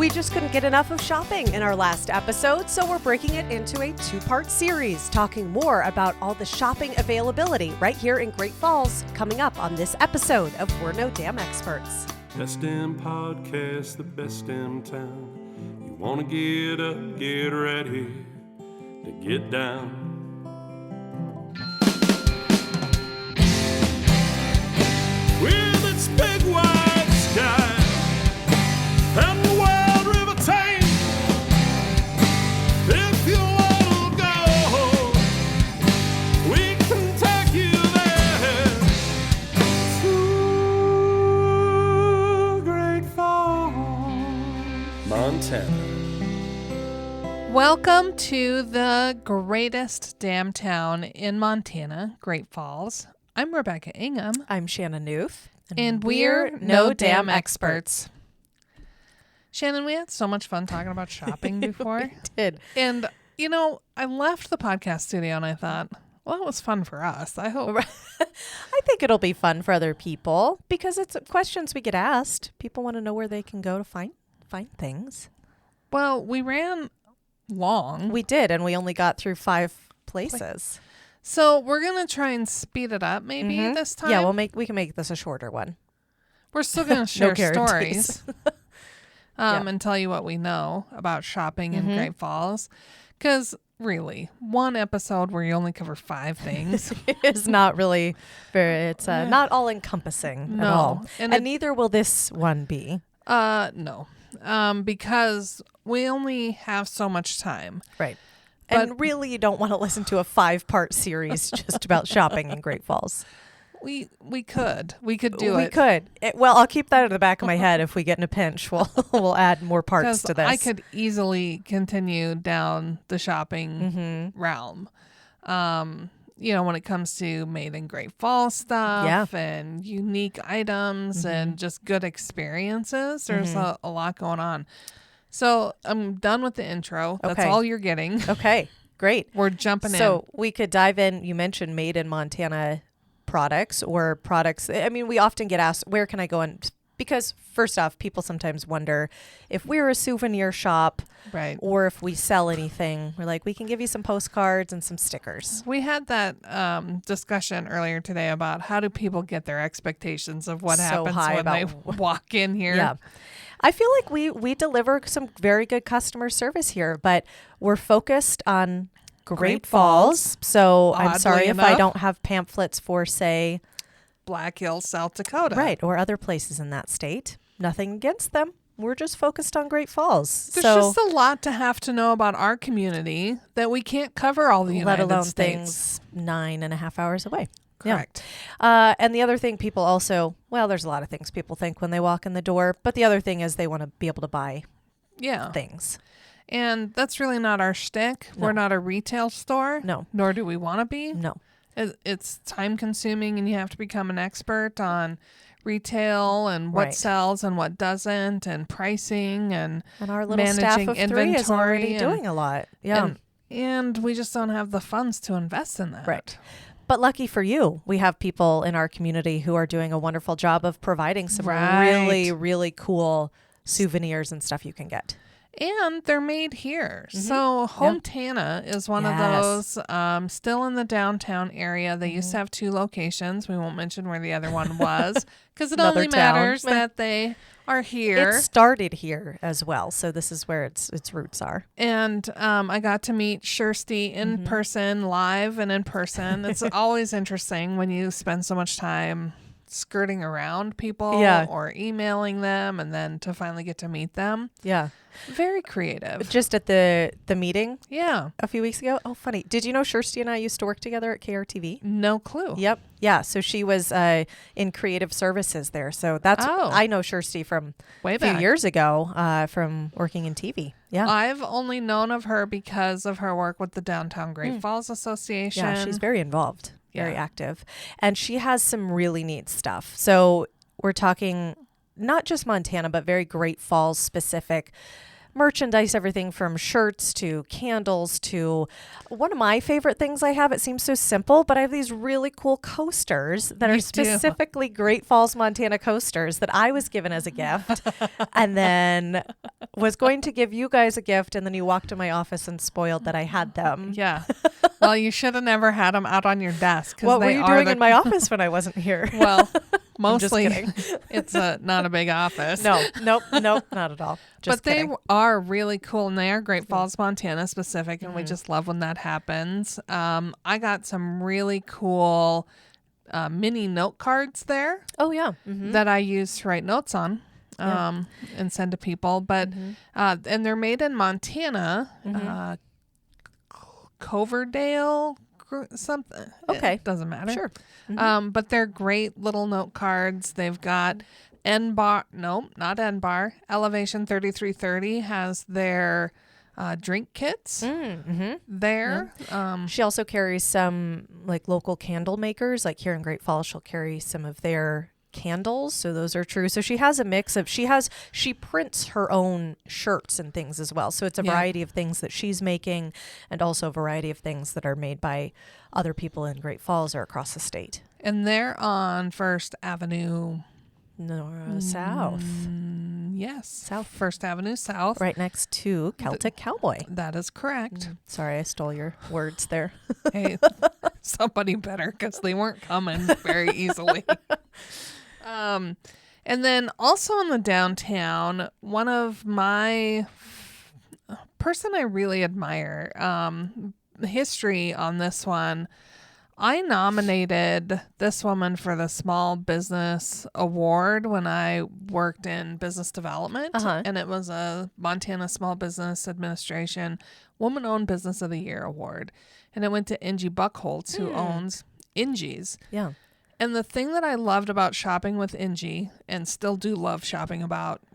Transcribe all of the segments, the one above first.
We just couldn't get enough of shopping in our last episode, so we're breaking it into a two-part series, talking more about all the shopping availability right here in Great Falls, coming up on this episode of We're No Damn Experts. Best damn podcast, the best damn town. You want to get up, get ready to get down. With its big wide sky and the wild river Thames, if you want to go, we can take you there to Great Falls, Montana. Welcome to the greatest damn town in Montana, Great Falls. I'm Rebecca Ingham. I'm Shannon Newth. And we're No Damn Experts. Shannon, we had so much fun talking about shopping before. We did. And, you know, I left the podcast studio and I thought, well, it was fun for us. I hope. I think it'll be fun for other people because it's questions we get asked. People want to know where they can go to find things. Well, we ran long. We did, and we only got through 5 places. So we're going to try and speed it up maybe this time. Yeah, we can make this a shorter one. We're still going to share guarantees. stories and tell you what we know about shopping in Great Falls. Because really, one episode where you only cover 5 things is not really very, it's not all encompassing at all. And neither will this one be. No. Because we only have so much time. Right. And really, you don't want to listen to a 5-part series just about shopping in Great Falls. We could do it. We could. Well, I'll keep that in the back of my head. If we get in a pinch, we'll add more parts to this. I could easily continue down the shopping realm. You know, when it comes to made in Great Falls stuff and unique items and just good experiences, there's a lot going on. So I'm done with the intro. That's all you're getting. Okay, great. We're jumping in. So we could dive in. You mentioned made in Montana products or products. I mean, we often get asked, where can I go? And because first off, people sometimes wonder if we're a souvenir shop or if we sell anything. We're like, we can give you some postcards and some stickers. We had that discussion earlier today about how do people get their expectations of what happens when they walk in here. Yeah. I feel like we deliver some very good customer service here, but we're focused on Great Falls. So I'm sorry if I don't have pamphlets for, say, Black Hills, South Dakota. Right, or other places in that state. Nothing against them. We're just focused on Great Falls. There's just a lot to have to know about our community that we can't cover all the United States. Let alone things 9.5 hours away. Correct. Yeah. And the other thing people also, there's a lot of things people think when they walk in the door, but the other thing is they want to be able to buy things. And that's really not our shtick. No. We're not a retail store. No. Nor do we want to be. No. It's time consuming and you have to become an expert on retail and what sells and what doesn't and pricing and our little managing staff of inventory 3 is already doing a lot. Yeah. And we just don't have the funds to invest in that. Right. But lucky for you, we have people in our community who are doing a wonderful job of providing some really, really cool souvenirs and stuff you can get. And they're made here. So Hometana is one of those still in the downtown area. They used to have 2 locations. We won't mention where the other one was because it only matters that they are here. It started here as well. So this is where its roots are. And I got to meet Kirsty in person, live and in person. It's always interesting when you spend so much time skirting around people or emailing them and then to finally get to meet them. Yeah. Very creative. Just at the meeting? Yeah. A few weeks ago? Oh, funny. Did you know Kirsty and I used to work together at KRTV? No clue. Yep. Yeah. So she was in creative services there. So that's, I know Kirsty from way back. A few years ago from working in TV. Yeah. I've only known of her because of her work with the Downtown Great Falls Association. Yeah, she's very involved. Very active. And she has some really neat stuff. So we're talking not just Montana, but very Great Falls specific merchandise, everything from shirts to candles to one of my favorite things I have. It seems so simple, but I have these really cool coasters that are specifically Great Falls, Montana coasters that I was given as a gift. And then was going to give you guys a gift, and then you walked to my office and spoiled that I had them. Yeah. Well, you should have never had them out on your desk. What were you doing in my office when I wasn't here? Well, mostly kidding. it's not a big office. Nope, not at all. Just but kidding. They are really cool, and they are Great Falls, Montana specific, and we just love when that happens. I got some really cool mini note cards there. Oh, yeah. That I use to write notes on and send to people. But and they're made in Montana, Coverdale, something. Okay. It doesn't matter. Sure. But they're great little note cards. They've got not N-Bar. Elevation 3330 has their drink kits there. Yeah. She also carries some like local candle makers. Like here in Great Falls, she'll carry some of their candles. So those are true. So she has a mix of, she prints her own shirts and things as well. So it's a variety of things that she's making, and also a variety of things that are made by other people in Great Falls or across the state. And they're on First Avenue South. Yes. South. First Avenue South. Right next to Celtic Cowboy. That is correct. Sorry, I stole your words there. Hey, somebody better, because they weren't coming very easily. And then also in the downtown, one of my person I really admire, the history on this one, I nominated this woman for the Small Business Award when I worked in business development, and it was a Montana Small Business Administration Woman-Owned Business of the Year Award, and it went to Ingie Buckholtz, who owns Ingie's. Yeah. And the thing that I loved about shopping with Ingie, and still do love shopping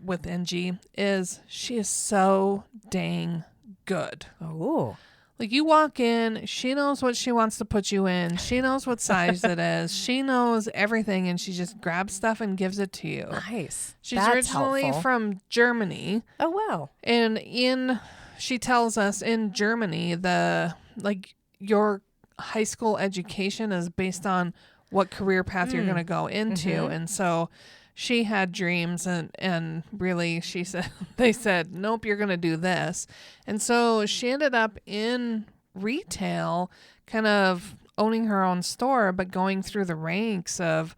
with Ingie, is she is so dang good. Oh. Like, you walk in, she knows what she wants to put you in. She knows what size it is. She knows everything, and she just grabs stuff and gives it to you. Nice. She's That's originally helpful. from Germany. Oh, wow. And she tells us in Germany, your high school education is based on what career path you're going to go into. And so she had dreams, and really they said, nope, you're going to do this. And so she ended up in retail, kind of owning her own store, but going through the ranks of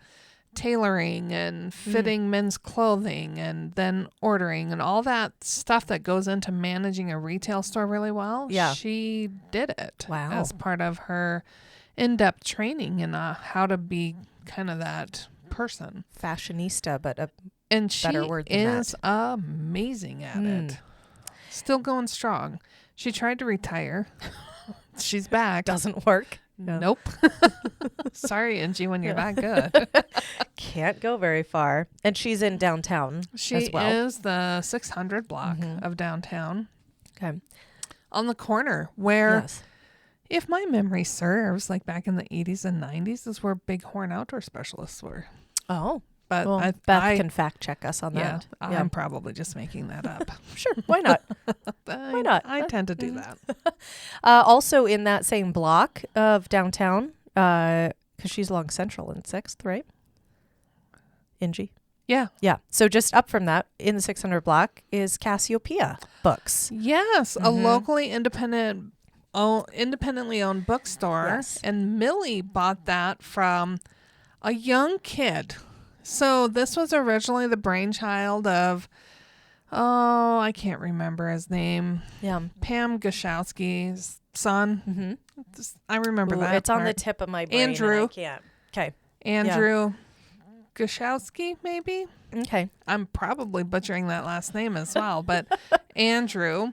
tailoring and fitting men's clothing, and then ordering and all that stuff that goes into managing a retail store really well. Yeah. She did it. Wow. As part of her in-depth training in how to be kind of that person. Fashionista, but And she better word than is amazing at it. Still going strong. She tried to retire. She's back. doesn't work. Nope. Sorry, Ingie, when you're that good. Can't go very far. And she's in downtown She as well. is the 600 block of downtown. Okay. On the corner where, Yes. if my memory serves, like back in the 80s and 90s, is where Bighorn Outdoor Specialists were. Oh. But Well, Beth can fact check us on that. I'm probably just making that up. Sure. Why not? Why not? I tend to do that. Also in that same block of downtown, because she's along Central and 6th, right? Ingie. Yeah. Yeah. So just up from that, in the 600 block, is Cassiopeia Books. Yes, a locally independently owned bookstore. Yes. And Millie bought that from a young kid. So this was originally the brainchild of, I can't remember his name. Yeah. Pam Gashowski's son. I remember that. It's on part. the tip of my brain. and Andrew. I can't. Okay. Andrew Gashowski, maybe? Okay. I'm probably butchering that last name as well, but Andrew.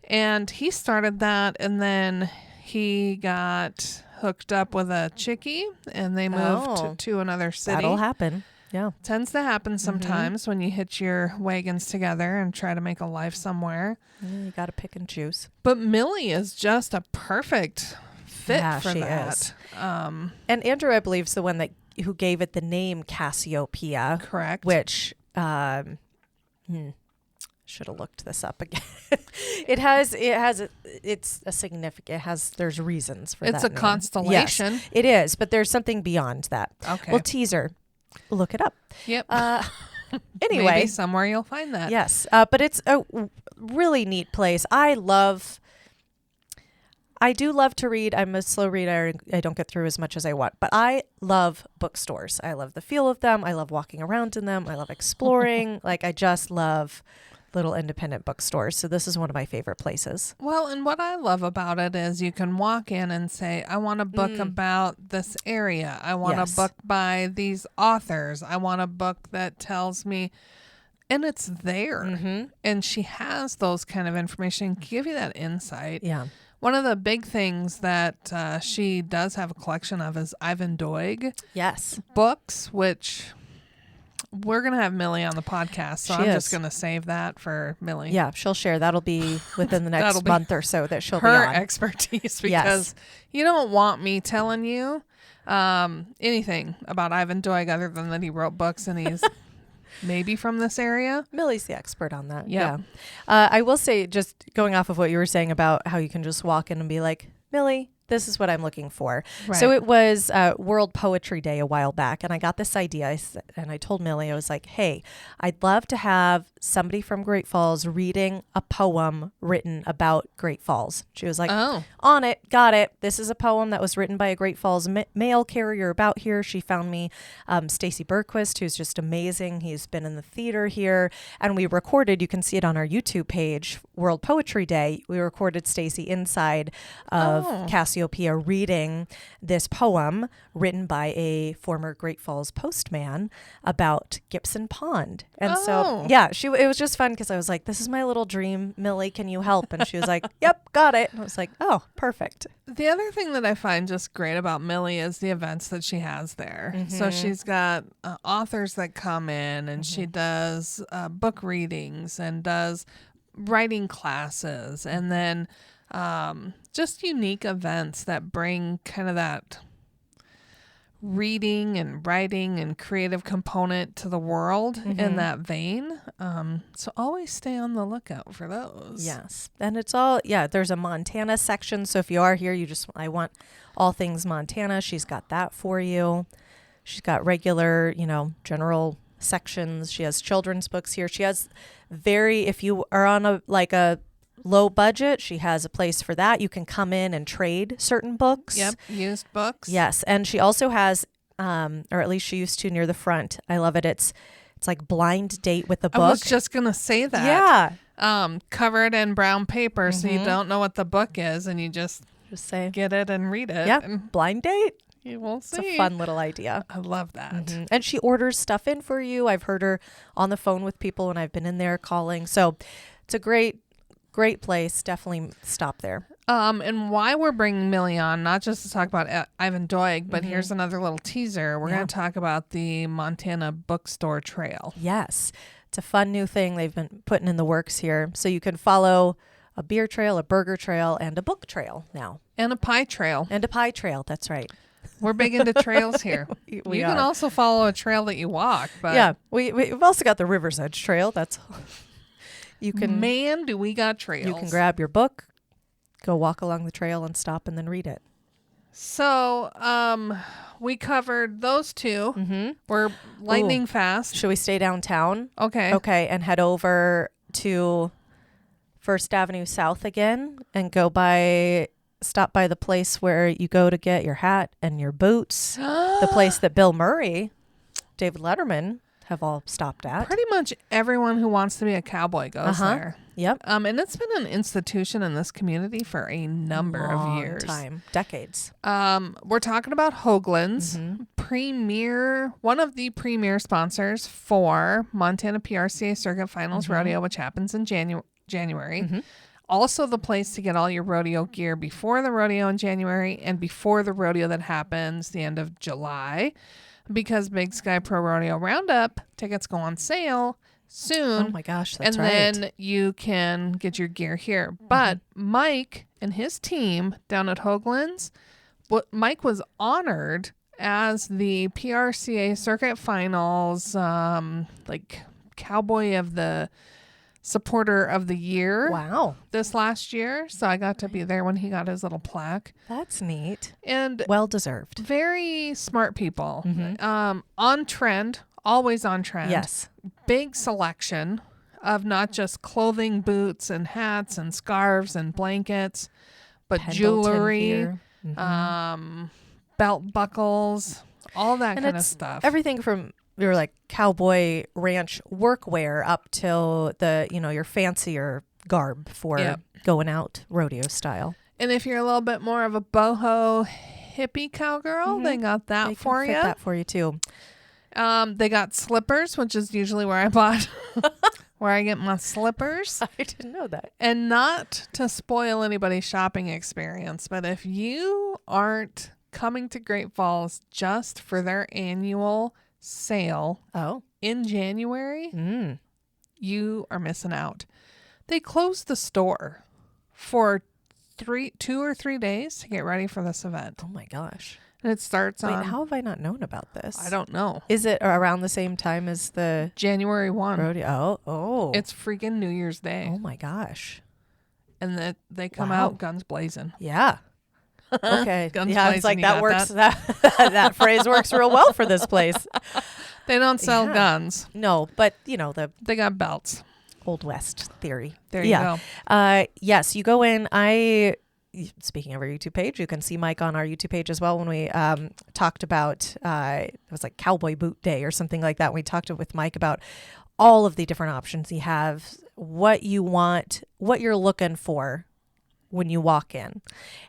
And he started that, and then he got hooked up with a chickie, and they moved to another city. That'll happen. Yeah. Tends to happen sometimes when you hitch your wagons together and try to make a life somewhere. You got to pick and choose. But Millie is just a perfect fit for she that. is. And Andrew, I believe, is the one who gave it the name Cassiopeia. Correct. Which, should have looked this up again. There's reasons for that. It's a name. constellation. Yes, it is, but there's something beyond that. Okay. Well, teaser. Look it up. Yep. Anyway. Maybe somewhere you'll find that. Yes. But it's a really neat place. I do love to read. I'm a slow reader. I don't get through as much as I want, but I love bookstores. I love the feel of them. I love walking around in them. I love exploring. Like, I just love little independent bookstores. So this is one of my favorite places. Well, and what I love about it is you can walk in and say, I want a book about this area. I want a book by these authors. I want a book that tells me, and it's there. Mm-hmm. And she has those kind of information, give you that insight. Yeah. One of the big things that she does have a collection of is Ivan Doig Yes. books, which we're going to have Millie on the podcast. So I'm just going to save that for Millie. Yeah, she'll share. That'll be within the next month or so that she'll be on. Her expertise, because you don't want me telling you anything about Ivan Doig other than that he wrote books and he's maybe from this area. Millie's the expert on that. Yep. Yeah. I will say, just going off of what you were saying about how you can just walk in and be like, Millie, this is what I'm looking for. Right. So it was World Poetry Day a while back, and I got this idea, and I told Millie, I was like, hey, I'd love to have somebody from Great Falls reading a poem written about Great Falls. She was like, on it, got it. This is a poem that was written by a Great Falls mail carrier about here. She found me Stacy Berquist, who's just amazing. He's been in the theater here, and we recorded, you can see it on our YouTube page, World Poetry Day. We recorded Stacy inside of Cassiopeia reading this poem written by a former Great Falls postman about Gibson Pond. And so, yeah, it was just fun because I was like, this is my little dream. Millie, can you help? And she was like, yep, got it. And I was like, oh, perfect. The other thing that I find just great about Millie is the events that she has there. Mm-hmm. So she's got authors that come in and she does book readings and does writing classes and then just unique events that bring kind of that reading and writing and creative component to the world in that vein. So always stay on the lookout for those. Yes. And it's all, there's a Montana section. So if you are here, I want all things Montana. She's got that for you. She's got regular, general sections. She has children's books here. She has if you are on a low budget, she has a place for that. You can come in and trade certain books. Yep, used books. Yes, and she also has, or at least she used to near the front. I love it. It's like blind date with the book. I was just gonna say that. Yeah. Covered in brown paper, so you don't know what the book is, and you just say get it and read it. Yeah, and blind date. You will see. It's a fun little idea. I love that. And she orders stuff in for you. I've heard her on the phone with people when I've been in there calling. So it's a great place. Definitely stop there. And why we're bringing Millie on, not just to talk about Ivan Doig, but here's another little teaser. We're going to talk about the Montana Bookstore Trail. Yes. It's a fun new thing they've been putting in the works here. So you can follow a beer trail, a burger trail, and a book trail now. And a pie trail. And a pie trail. That's right. We're big into trails here. You can also follow a trail that you walk. But yeah. We've also got the River's Edge Trail. That's... You can, man, do we got trails. You can grab your book, go walk along the trail and stop and then read it. So, we covered those two. We're lightning fast. Should we stay downtown? Okay. Okay, and head over to First Avenue South again and stop by the place where you go to get your hat and your boots. The place that Bill Murray, David Letterman have all stopped at. Pretty much everyone who wants to be a cowboy goes there. Yep. And it's been an institution in this community for a number of years. Decades. We're talking about Hoagland's, one of the premier sponsors for Montana PRCA Circuit Finals Rodeo, which happens in January. Also the place to get all your rodeo gear before the rodeo in January and before the rodeo that happens the end of July. Because Big Sky Pro Rodeo Roundup tickets go on sale soon. Oh my gosh, that's right. And then you can get your gear here. But Mike and his team down at Hoagland's, Mike was honored as the PRCA Circuit Finals Cowboy of the Supporter of the Year. Wow. This last year. So I got to be there when he got his little plaque. That's neat. And well deserved. Very smart people. On trend Always on trend. Yes. Big selection of not just clothing, boots, and hats, and scarves, and blankets, but Pendleton jewelry, gear. belt buckles, all that And kind of it's stuff. everything from your like cowboy ranch workwear up till the, your fancier garb for going out rodeo style. And if you're a little bit more of a boho hippie cowgirl, they got that They for can fit you. that for you too. They got slippers, which is usually where I bought, where I get my slippers. I didn't know that. And not to spoil anybody's shopping experience, but if you aren't coming to Great Falls just for their annual sale in January, you are missing out. They closed the store for 2 or 3 days to get ready for this event. Oh my gosh. And it starts on... Wait, how have I not known about this? I don't know. Is it around the same time as the January 1. rodeo? Oh. It's freaking New Year's Day. Oh my gosh. And they come out guns blazing. Yeah. Okay. Guns yeah, blazing, it's like you that got works. that? That phrase works real well for this place. They don't sell Yeah. guns. No, but the They got belts. Old West theory. There you go. Yes, you go in. Speaking of our YouTube page, you can see Mike on our YouTube page as well when we talked about, it was like Cowboy Boot Day or something like that. We talked with Mike about all of the different options you have, what you want, what you're looking for when you walk in.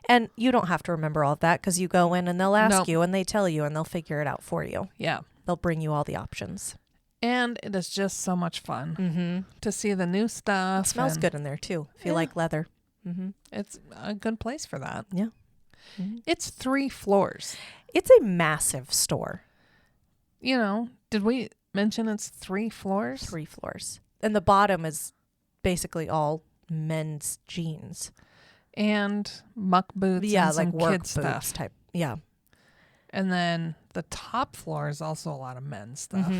And you don't have to remember all of that because you go in and they'll ask you and they tell you and they'll figure it out for you. Yeah. They'll bring you all the options. And it is just so much fun to see the new stuff. It smells good in there too, if you like leather. It's a good place for that. Yeah. It's 3 floors. It's a massive store. Did we mention it's 3 floors? 3 floors. And the bottom is basically all men's jeans. And muck boots and some like work kid boots stuff. type. Yeah. And then the top floor is also a lot of men's stuff.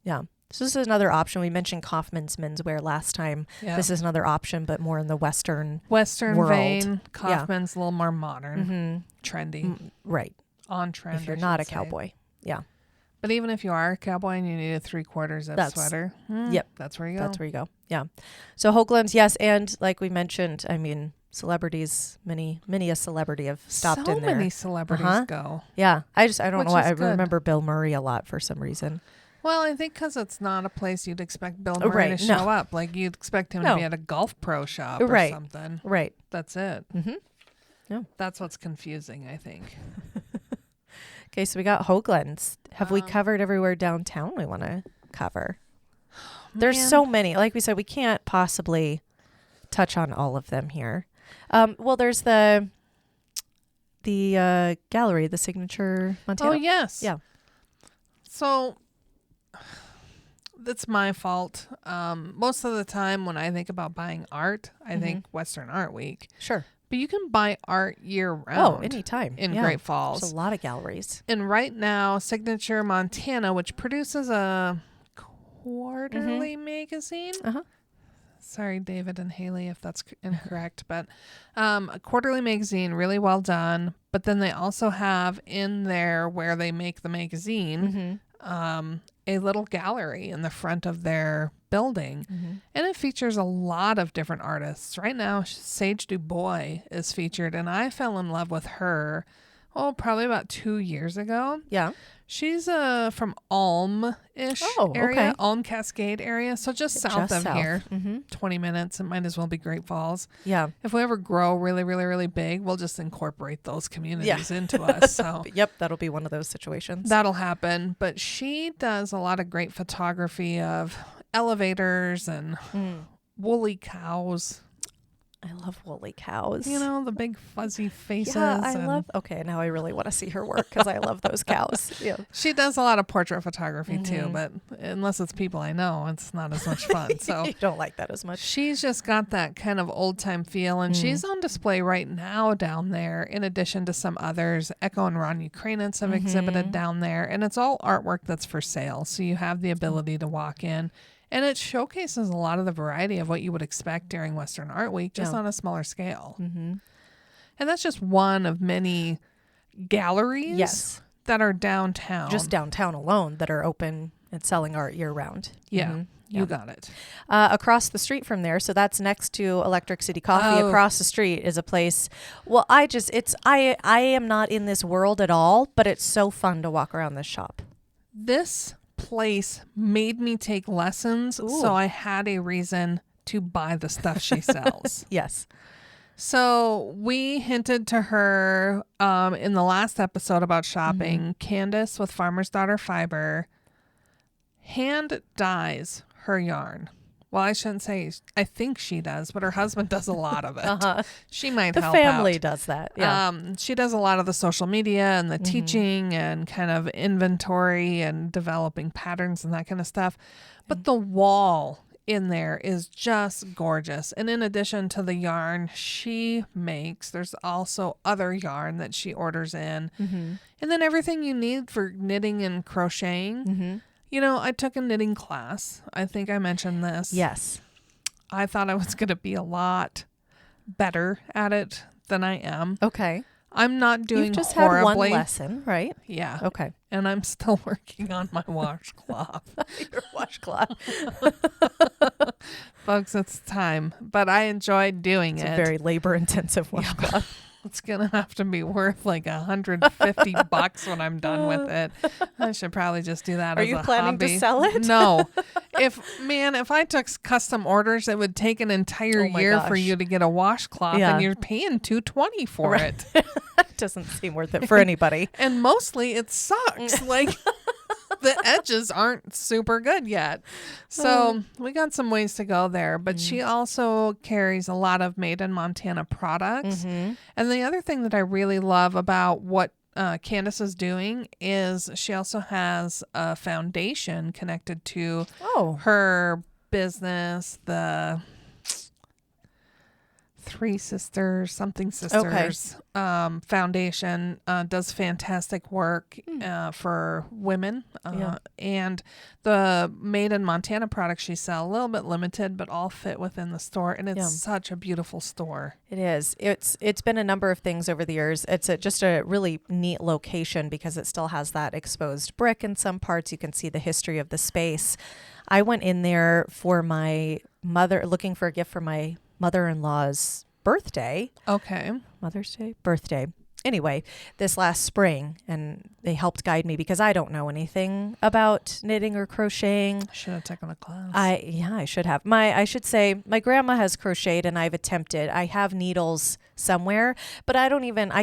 Yeah. So this is another option. We mentioned Kaufman's menswear last time. Yeah. This is another option, but more in the Western Western vein. world. Kaufman's a little more modern, trendy, right. on trend. If you're I not a should say. cowboy. Yeah. But even if you are a cowboy and you need a 3/4 zip sweater, that's where you go. That's where you go. Yeah. So Hoagland's, yes. And like we mentioned, I mean, celebrities, many a celebrity have stopped in there. So many celebrities go. Yeah. I don't Which know why. is I good. remember Bill Murray a lot for some reason. Well, I think because it's not a place you'd expect Bill Murray to show up. Like you'd expect him to be at a golf pro shop or something. Right. That's it. Yeah. That's what's confusing, I think. Okay, so we got Hoagland's. Have we covered everywhere downtown we want to cover? There's so many. Like we said, we can't possibly touch on all of them here. Well, there's the gallery, the Signature Montana. Oh, yes. Yeah. So that's my fault. Most of the time when I think about buying art, I think Western Art Week. Sure. But you can buy art year-round. Oh, anytime. In Great Falls. There's a lot of galleries. And right now, Signature Montana, which produces a quarterly magazine. Sorry, David and Haley, if that's incorrect. But a quarterly magazine, really well done. But then they also have in there where they make the magazine a little gallery in the front of their building. And it features a lot of different artists. Right now, Sage DuBois is featured. And I fell in love with her, probably about 2 years ago. Yeah. She's from Ulm-ish area, Ulm Cascade area. So just south of here, 20 minutes. It might as well be Great Falls. Yeah. If we ever grow really, really, really big, we'll just incorporate those communities into us. So Yep, that'll be one of those situations. that'll happen. But she does a lot of great photography of elevators and woolly cows. I love woolly cows. The big fuzzy faces. Yeah, I love. Okay, now I really want to see her work because I love those cows. Yeah. She does a lot of portrait photography too, but unless it's people I know, it's not as much fun. So you don't like that as much. she's just got that kind of old time feel, and she's on display right now down there. In addition to some others, Echo and Ron Ukrainets have exhibited down there, and it's all artwork that's for sale. So you have the ability to walk in. And it showcases a lot of the variety of what you would expect during Western Art Week, just on a smaller scale. And that's just one of many galleries that are downtown. Just downtown alone that are open and selling art year round. Yeah. You got it. Across the street from there, so that's next to Electric City Coffee. Across the street is a place. Well, I am not in this world at all, but it's so fun to walk around this shop. This place made me take lessons, so I had a reason to buy the stuff she sells. Yes. So we hinted to her in the last episode about shopping. Candace with Farmer's Daughter Fiber hand dyes her yarn. Well, I shouldn't say I think she does, but her husband does a lot of it. She might help out. The family does that. Yeah. She does a lot of the social media and the teaching and kind of inventory and developing patterns and that kind of stuff. But the wall in there is just gorgeous. And in addition to the yarn she makes, there's also other yarn that she orders in. And then everything you need for knitting and crocheting. You know, I took a knitting class. I think I mentioned this. Yes. I thought I was going to be a lot better at it than I am. Okay. I'm not doing You've just horribly. had one lesson, right? Yeah. Okay. And I'm still working on my washcloth. Your washcloth. Folks, it's time. But I enjoyed doing It's it. a very labor-intensive washcloth. It's going to have to be worth like $150 when I'm done with it. I should probably just do that Are as a you planning hobby. to sell it? No. If I took custom orders, it would take an entire year for you to get a washcloth and you're paying $220 for it. That doesn't seem worth it for anybody. And mostly it sucks. Like the edges aren't super good yet. So we got some ways to go there. But she also carries a lot of made in Montana products. And the other thing that I really love about what Candace is doing is she also has a foundation connected to her business, the Three Sisters, something Sisters foundation, does fantastic work for women. And the made in Montana products she sells, a little bit limited, but all fit within the store. And it's such a beautiful store. It is. It's been a number of things over the years. It's just a really neat location because it still has that exposed brick in some parts. You can see the history of the space. I went in there for my mother, looking for a gift for my mother-in-law's birthday. Okay. Mother's Day? Birthday. Anyway, this last spring, and they helped guide me because I don't know anything about knitting or crocheting. Should have taken a class. I should have. I should say my grandma has crocheted and I've attempted. I have needles somewhere, but I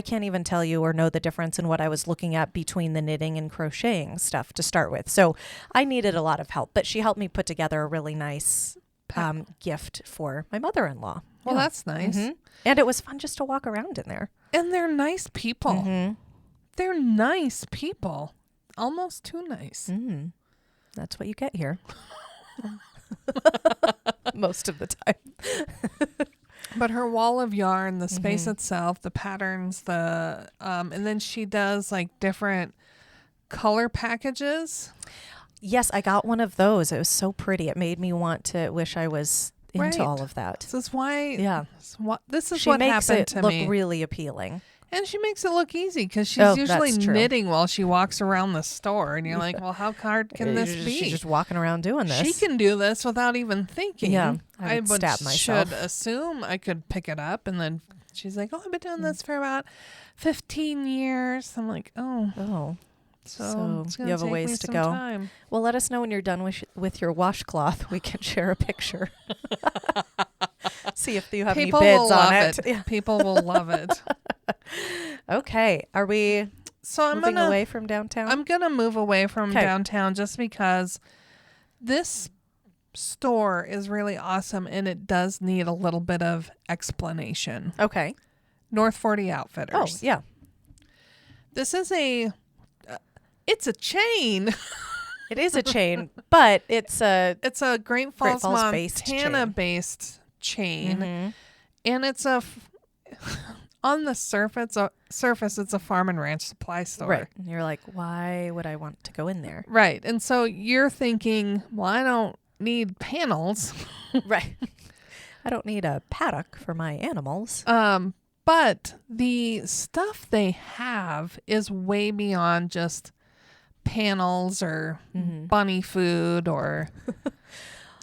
can't even tell you or know the difference in what I was looking at between the knitting and crocheting stuff to start with. So I needed a lot of help, but she helped me put together a really nice gift for my mother-in-law. Well, that's nice. And it was fun just to walk around in there. And they're nice people. They're nice people. Almost too nice. That's what you get here. Most of the time. But her wall of yarn, the space itself, the patterns, and then she does like different color packages. Yes, I got one of those. It was so pretty. It made me want to wish I was into all of that. This is why. Yeah. This is she what makes happened it to look me. really appealing. And she makes it look easy because she's usually that's true. knitting while she walks around the store. And you're like, well, how hard can this be? She's just walking around doing this. She can do this without even thinking. Yeah, I would stab myself. Should assume I could pick it up. And then she's like, I've been doing this for about 15 years. I'm like, oh. So it's you have a ways to go. Time. Well, let us know when you're done with your washcloth. We can share a picture. See if you have People any bids will on love it. Yeah. People will love it. Okay. Are we moving away from downtown? I'm going to move away from downtown just because this store is really awesome and it does need a little bit of explanation. Okay. North 40 Outfitters. Oh, yeah. This is it's a chain. It is a chain, but it's a Great Falls Montana-based chain. And it's on the surface, it's a farm and ranch supply store. Right. And you're like, why would I want to go in there? Right. And so you're thinking, well, I don't need panels. Right. I don't need a paddock for my animals. But the stuff they have is way beyond just panels or bunny food or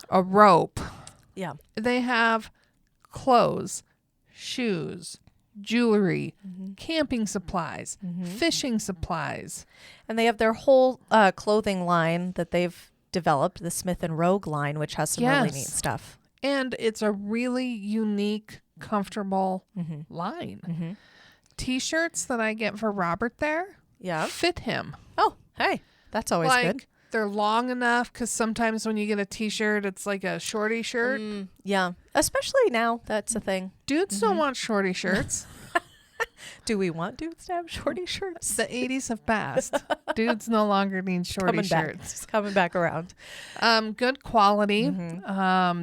a rope. Yeah. They have clothes, shoes, jewelry, camping supplies, fishing supplies. And they have their whole clothing line that they've developed, the Smith & Rogue line, which has some really neat stuff. And it's a really unique, comfortable line. T-shirts that I get for Robert there fit him. Oh, hey, that's always good. They're long enough because sometimes when you get a T-shirt, it's like a shorty shirt. Yeah, especially now, that's a thing. Dudes don't want shorty shirts. Do we want dudes to have shorty shirts? The 80s have passed. Dudes no longer need shorty shirts. It's coming back around. Good quality.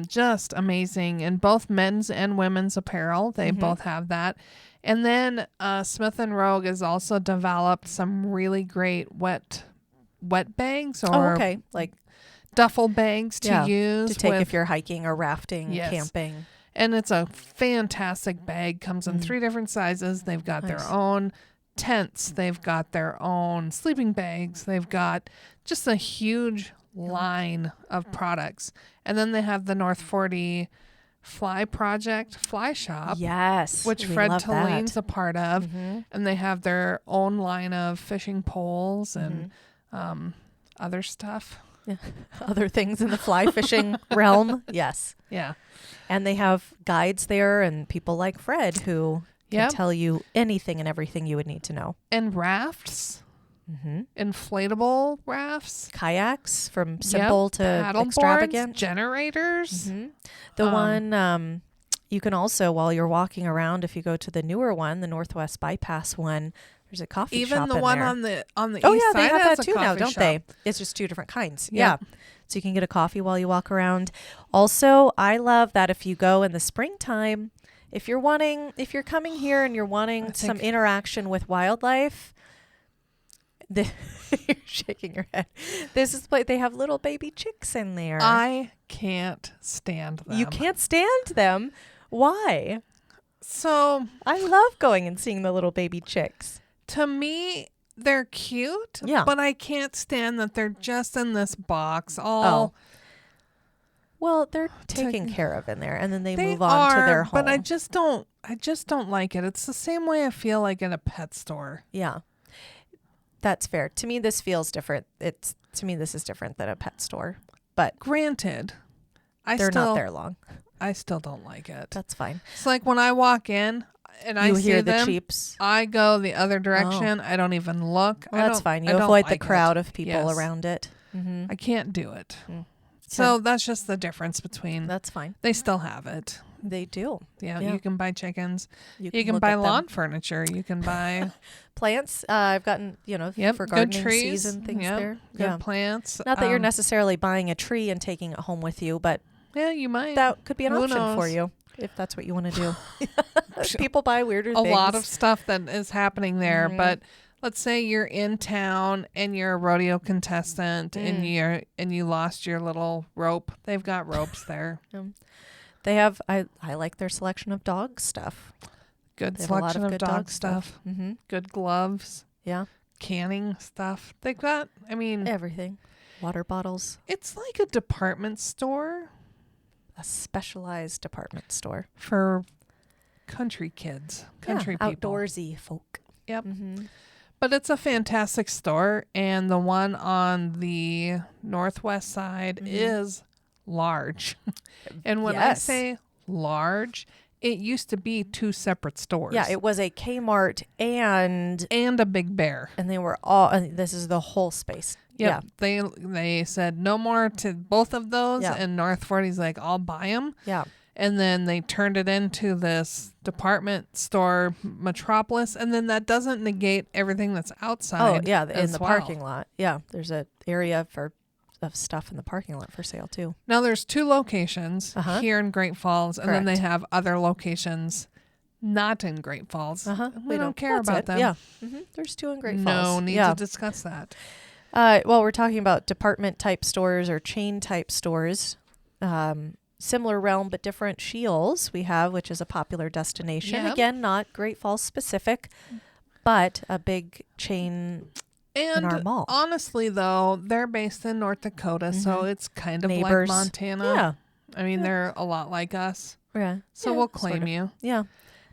Just amazing. In both men's and women's apparel. They both have that. And then Smith & Rogue has also developed some really great wet bags or like duffel bags to use. To take if you're hiking or rafting, camping. And it's a fantastic bag. Comes in 3 different sizes. They've got their own tents. They've got their own sleeping bags. They've got just a huge line of products. And then they have the North 40 Fly Shop. Yes. Which Fred Tillene's a part of. And they have their own line of fishing poles and other stuff. Yeah. Other things in the fly fishing realm. Yes. Yeah. And they have guides there and people like Fred who can tell you anything and everything you would need to know. And rafts. Inflatable rafts. Kayaks from simple to extravagant. Generators. The one you can also, while you're walking around, if you go to the newer one, the Northwest Bypass one, there's a coffee shop in there. Even the one on the east side they have that too now, don't they? It's just 2 different kinds. Yeah. So you can get a coffee while you walk around. Also, I love that if you go in the springtime, if you're coming here and you're wanting some interaction with wildlife, you're shaking your head. This is they have little baby chicks in there. I can't stand them. You can't stand them? Why? So I love going and seeing the little baby chicks. To me, they're cute, but I can't stand that they're just in this box all. Well, they're taken care of in there, and then they move on to their home. But I just don't like it. It's the same way I feel like in a pet store. Yeah, that's fair. To me, this feels different. This is different than a pet store. But granted, they're not there long. I still don't like it. That's fine. It's like when I walk in and I see hear them, the cheeps. I go the other direction. I don't even look. Well, that's fine. You avoid the crowd of people around it. I can't do it. So that's just the difference between. That's fine. They still have it. They do. Yeah. You can buy chickens. You can buy lawn furniture. You can buy plants. I've gotten, for gardening season things there. Good plants. Not that you're necessarily buying a tree and taking it home with you, but you might. That could be an option for you if that's what you want to do. People buy weirder things. A lot of stuff that is happening there, but let's say you're in town and you're a rodeo contestant and you lost your little rope. They've got ropes there. They have. I like their selection of dog stuff. Good selection of dog stuff. Good gloves. Yeah. Canning stuff. They've got. Everything. Water bottles. It's like a department store. A specialized department store for country kids, country people, outdoorsy folk. Yep. But it's a fantastic store, and the one on the northwest side is large. And when I say large, it used to be 2 separate stores. Yeah, it was a Kmart and a Big Bear, and they were all. This is the whole space. Yep. Yeah, they said no more to both of those, and North 40's like, I'll buy them. Yeah. And then they turned it into this department store metropolis, and then that doesn't negate everything that's outside. Oh, yeah, in the parking lot. Yeah, there's an area of stuff in the parking lot for sale, too. Now, there's 2 locations here in Great Falls, and then they have other locations not in Great Falls. We don't care about them. Yeah, there's 2 in Great Falls. No need to discuss that. Well, we're talking about department type stores or chain type stores. Similar realm, but different. Scheels we have, which is a popular destination. Again, not Great Falls specific, but a big chain And our mall. honestly, though, they're based in North Dakota, so it's kind of Neighbors. like Montana. Yeah. I mean, they're a lot like us. Yeah. So Yeah, we'll claim sort of. you. Yeah.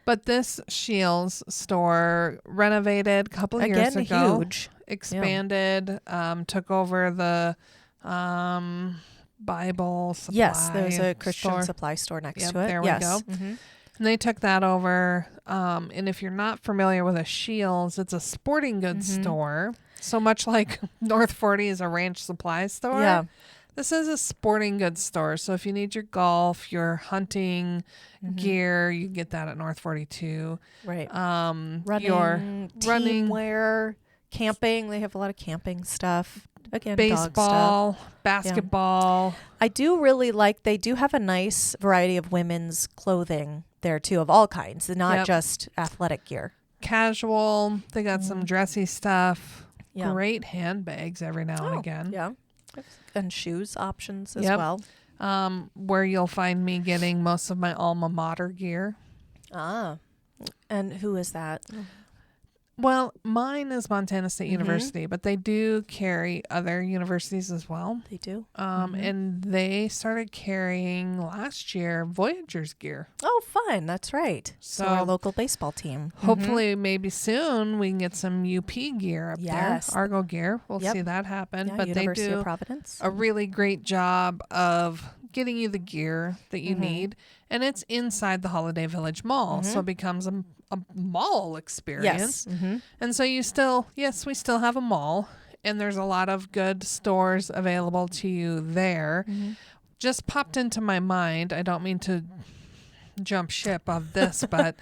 But this Shields store renovated a couple years Again, ago. huge. Expanded, took over the Bible supply. Yes, there's a Christian store. supply store next Yep, to it. there we yes. go. Mm-hmm. And they took that over. And if you're not familiar with a Shields, it's a sporting goods store. So much like North 40 is a ranch supply store. Yeah. This is a sporting goods store. So if you need your golf, your hunting gear, you can get that at North 42. Right. Your running wear, camping. They have a lot of camping stuff. Again, baseball, dog stuff. basketball. I do really like, they do have a nice variety of women's clothing there too, of all kinds, not just athletic gear. Casual. They got some dressy stuff. Yeah. Great handbags every now and again. Yeah. And shoes options as well. Where you'll find me getting most of my alma mater gear. Ah. And who is that? Well, mine is Montana State University, but they do carry other universities as well. They do. And they started carrying last year Voyagers gear. Oh, fun. That's right. So our local baseball team. Hopefully, maybe soon we can get some UP gear up there. Argo gear. We'll see that happen. Yeah, but University they do of Providence. a really great job of getting you the gear that you need. And it's inside the Holiday Village Mall. So it becomes a mall experience. Yes. And so we still have a mall. And there's a lot of good stores available to you there. Just popped into my mind. I don't mean to jump ship of this, but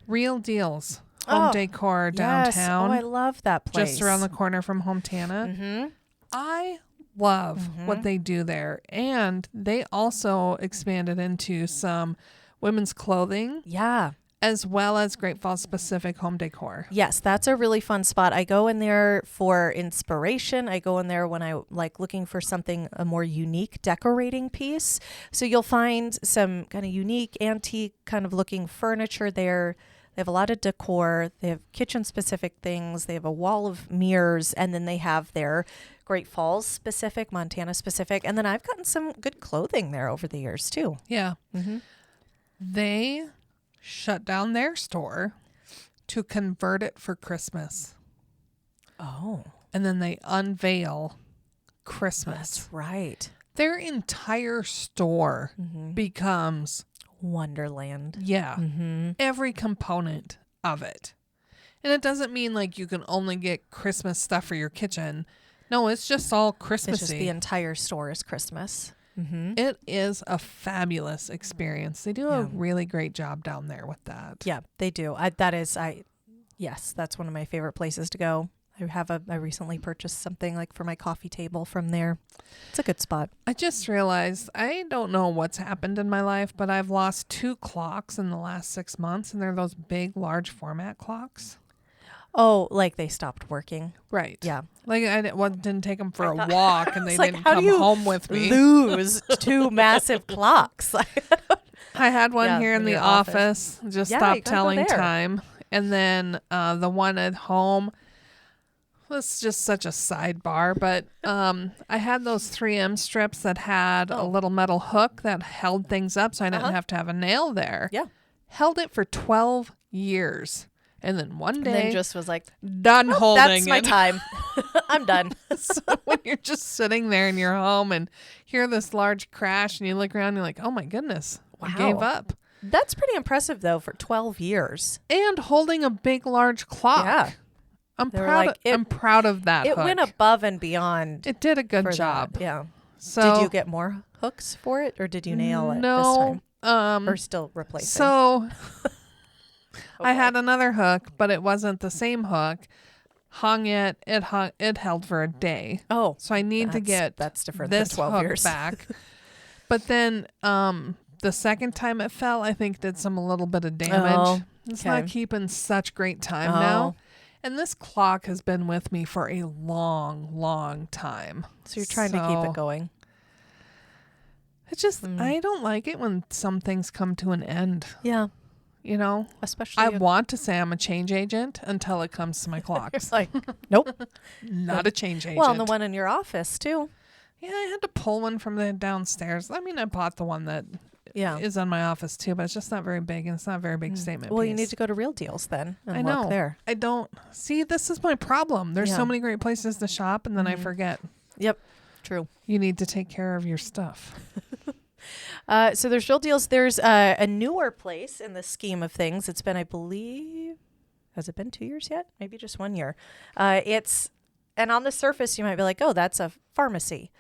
Real Deals. Home decor downtown. Oh, I love that place. Just around the corner from Hometana. I love what they do there. And they also expanded into some women's clothing. Yeah. As well as Great Falls specific home decor. Yes, that's a really fun spot. I go in there for inspiration. I go in there when I like looking for something, a more unique decorating piece. So you'll find some kind of unique antique kind of looking furniture there. They have a lot of decor. They have kitchen specific things. They have a wall of mirrors, and then they have their Great Falls specific, Montana specific. And then I've gotten some good clothing there over the years too. Yeah. They shut down their store to convert it for Christmas. Oh. And then they unveil Christmas. That's right. Their entire store becomes Wonderland. Yeah. Every component of it. And it doesn't mean like you can only get Christmas stuff for your kitchen. No, it's just all Christmassy. It's just the entire store is Christmas. It is a fabulous experience. They do a really great job down there with that. Yeah, they do. Yes, that's one of my favorite places to go. I recently purchased something like for my coffee table from there. It's a good spot. I just realized, I don't know what's happened in my life, but I've lost 2 clocks in the last 6 months, and they're those big, large format clocks. Oh, like they stopped working. Right. Yeah. Like I didn't take them for a walk, and they like, didn't how come do you home with me. Lose 2 massive clocks. I had one here in the office. Just stopped telling there. time. And then the one at home was just such a sidebar. But I had those 3M strips that had a little metal hook that held things up, so I didn't have to have a nail there. Yeah. Held it for 12 years. And then one day, and then just was like, done holding that's my time. I'm done. So when you're just sitting there in your home and hear this large crash and you look around, you're like, oh my goodness, I gave up. That's pretty impressive though for 12 years. And holding a big, large clock. Yeah. I'm proud of that. It hook. went above and beyond. It did a good job. That. Yeah. So did you get more hooks for it, or did you nail it this time? Or still replacing? So I had another hook, but it wasn't the same hook. Hung it. It held for a day. Oh, so I need to get that's different this than 12 hook years back. But then the second time it fell, I think did a little bit of damage. Oh, it's not keeping such great time now. And this clock has been with me for a long, long time. So you're trying to keep it going. It's just, I don't like it when some things come to an end. Yeah. You know, especially I want to say I'm a change agent until it comes to my clocks. like, nope, Not a change agent. well, and the one in your office too. Yeah, I had to pull one from the downstairs. I mean, I bought the one that is on my office too, but it's just not very big, and it's not a very big statement Well, piece. you need to go to Real Deals then and I look know. there. I don't. See, this is my problem. There's so many great places to shop, and then I forget. Yep, true. You need to take care of your stuff. So there's Real Deals. There's a newer place in the scheme of things. It's been, I believe, has it been 2 years yet? Maybe just 1 year. And on the surface, you might be like, oh, that's a pharmacy.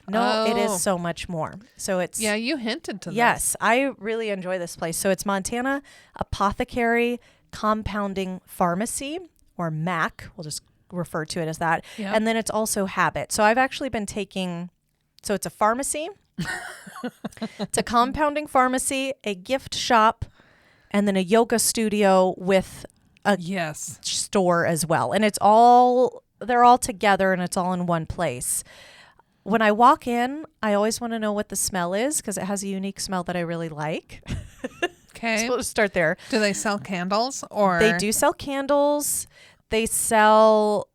No, it is so much more. So it's... Yeah, you hinted to this. Yes, I really enjoy this place. So it's Montana Apothecary Compounding Pharmacy, or MAC. We'll just refer to it as that. Yep. And then it's also Habit. So I've actually been taking... So it's a pharmacy... It's a compounding pharmacy, a gift shop, and then a yoga studio with a store as well. And they're all together and it's all in one place. When I walk in, I always want to know what the smell is because it has a unique smell that I really like. Okay. So we'll start there. Do they sell candles or? They do sell candles. They sell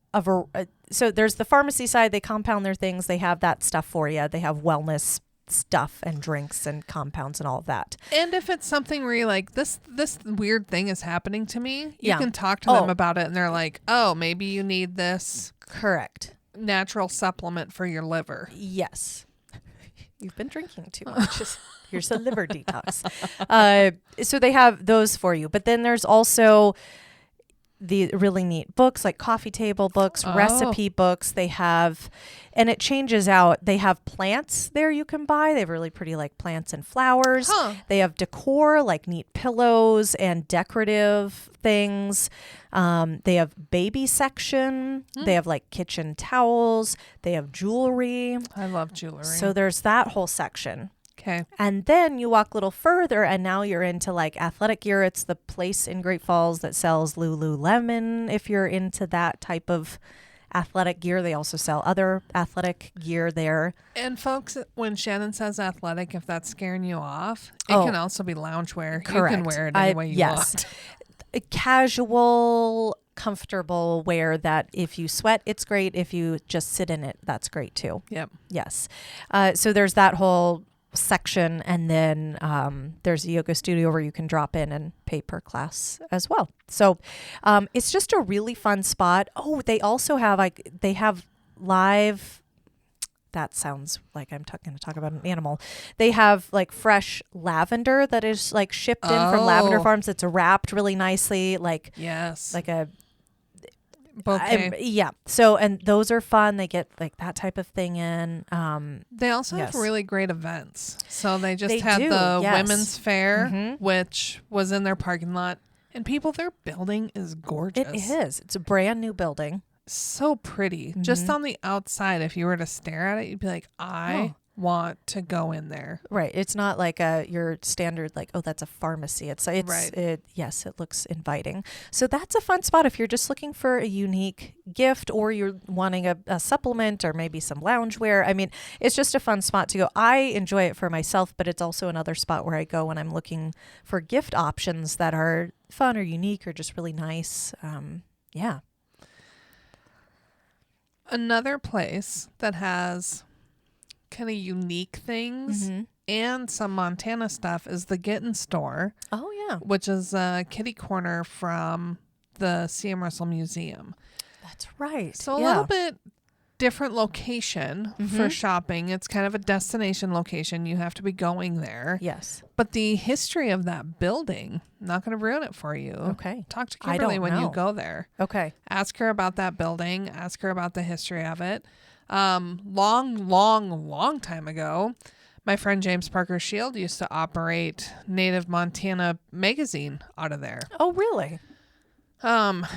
so there's the pharmacy side. They compound their things. They have that stuff for you. They have wellness stuff and drinks and compounds and all of that. And if it's something where you're like, this weird thing is happening to me, you can talk to them about it and they're like, oh, maybe you need this correct natural supplement for your liver. Yes. You've been drinking too much. Here's a liver detox. So they have those for you. But then there's also the really neat books like coffee table books, recipe books. They have, and it changes out. They have plants there you can buy. They have really pretty like plants and flowers. They have decor like neat pillows and decorative things. They have baby section. They have like kitchen towels. They have jewelry. I love jewelry. So there's that whole section. Okay. And then you walk a little further and now you're into like athletic gear. It's the place in Great Falls that sells Lululemon. If you're into that type of athletic gear, they also sell other athletic gear there. And folks, when Shannon says athletic, if that's scaring you off, it can also be loungewear. Correct. You can wear it any way you want. Casual, comfortable wear that if you sweat, it's great. If you just sit in it, that's great too. Yep. Yes. So there's that whole section, and then there's a yoga studio where you can drop in and pay per class as well. So it's just a really fun spot. Oh, they also have they have live. That sounds like I'm going to talk about an animal. They have like fresh lavender that is like shipped in from lavender farms. It's wrapped really nicely, like like a bouquet. So, and those are fun. They get like that type of thing in. They also have really great events. So they just had the women's fair, which was in their parking lot. And people, their building is gorgeous. It is. It's a brand new building. So pretty. Just on the outside, if you were to stare at it, you'd be like, I want to go in there. Right. It's not like your standard, like, oh, that's a pharmacy. Yes, it looks inviting. So that's a fun spot if you're just looking for a unique gift or you're wanting a supplement or maybe some loungewear. I mean, it's just a fun spot to go. I enjoy it for myself, but it's also another spot where I go when I'm looking for gift options that are fun or unique or just really nice. Yeah. Another place that has kind of unique things and some Montana stuff is the Gittin store. Oh, yeah. Which is a kitty corner from the C.M. Russell Museum. That's right. So a little bit different location for shopping. It's kind of a destination location. You have to be going there. Yes. But the history of that building, not going to ruin it for you. Okay. Talk to Kimberly when you go there. Okay. Ask her about that building. Ask her about the history of it. Long time ago, my friend James Parker Shield used to operate Native Montana magazine out of there. Oh, really? And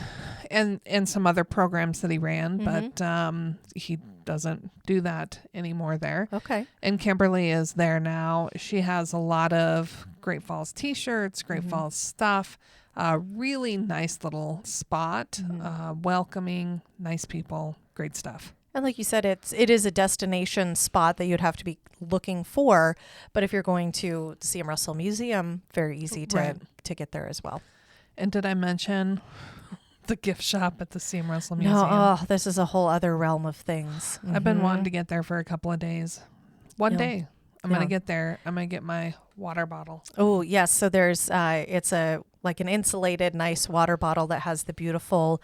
some other programs that he ran, but he doesn't do that anymore there. Okay. And Kimberly is there now. She has a lot of Great Falls t-shirts, Great Falls stuff. Really nice little spot. Welcoming, nice people, great stuff. And like you said, it is a destination spot that you'd have to be looking for. But if you're going to the CM Russell Museum, very easy to get there as well. And did I mention the gift shop at the CM Russell Museum? No, this is a whole other realm of things. I've been wanting to get there for a couple of days. One day I'm going to get there. I'm going to get my water bottle. Oh, yes. So there's, it's like an insulated, nice water bottle that has the beautiful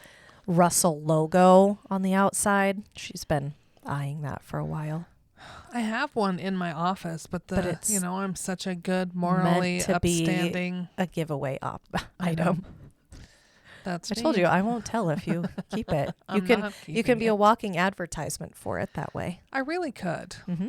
Russell logo on the outside. She's been eyeing that for a while. I have one in my office, but it's I'm such a good, morally upstanding, a giveaway item. I told you I won't tell if you keep it. You can be a walking advertisement for it that way. I really could. Mm-hmm.